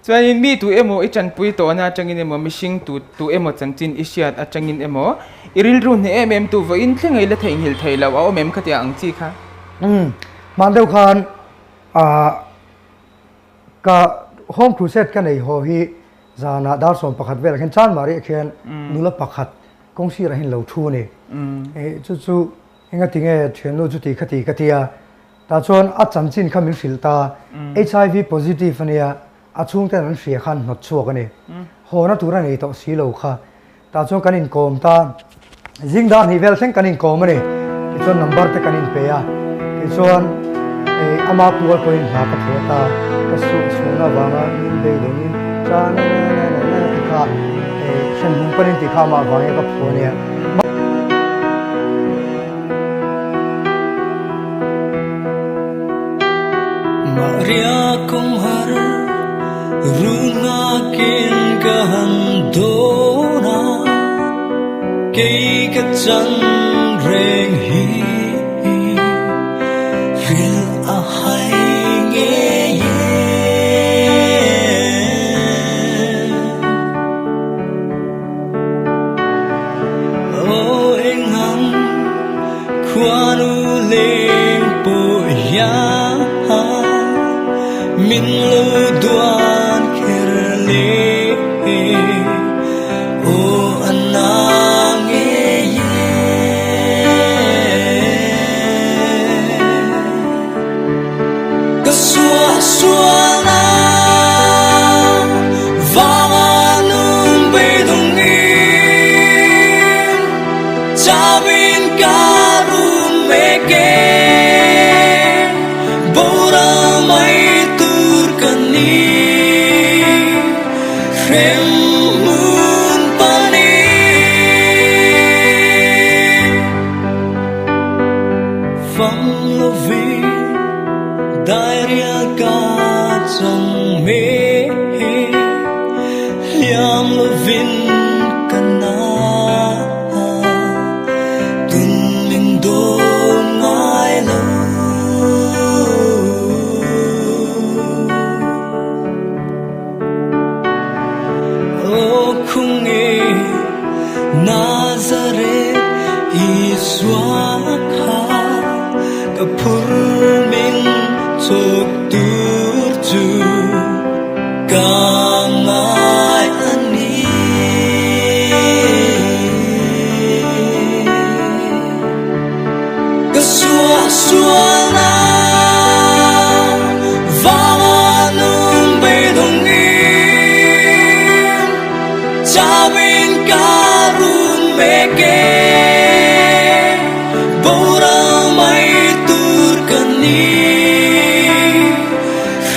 chuan mi tu emo I chan pui to na changin emo mishing tu emo chanchin isiat a changin emo iril ru ne em tu vo in thleng la thein hil thei lo a mem khatia ang chi kha mandeu khan ka home crusade kan ei ho hi zana dar som pakhat vel khen chan mari khen nula pakhat kongsi ra hin lo thu ni chu enga tinge thenu chu ti khati katia ta chon a chanchin khamil filta HIV positive ania achung ten an hria khan not chuak ani hona tura nei to si lo kha ta chon kanin kom ta jingdar ni vel theng kanin kom ani ti chon number te kanin pe ya ti chon ama pual point na ka thota ka su na wanga be dongin cha na ti kha shan mun panin ti kha ma wanga ka phone Maria kumhar runa kin kahandona kay kachan reng hi fil ahay nge o engham kwanu leng po ya min lo duan kerle o anang kasua sua na vanganung bedungin cabin karun meke boramai Remun pani Phang lovi Dairia ka chang me Liam lovin kana Tun minh do ngai lo Nazareth Iswakha Kapur min chok turju Kamay ani Kaswa swa na Vanganung bedongin Cabin karun meke boramai turkani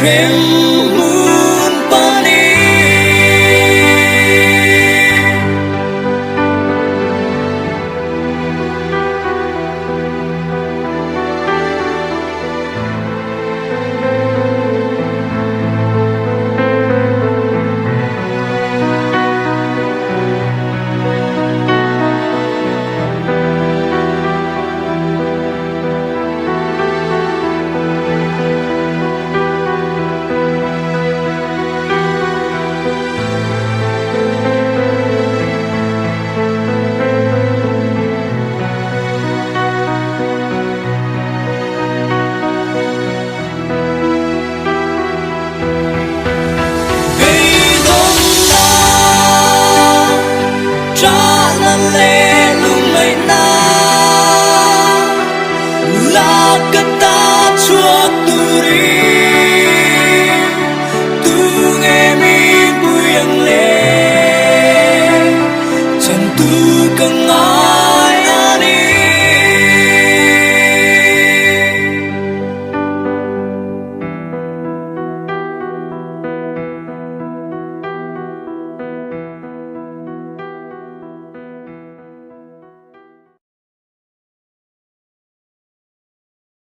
remun pani Cha la le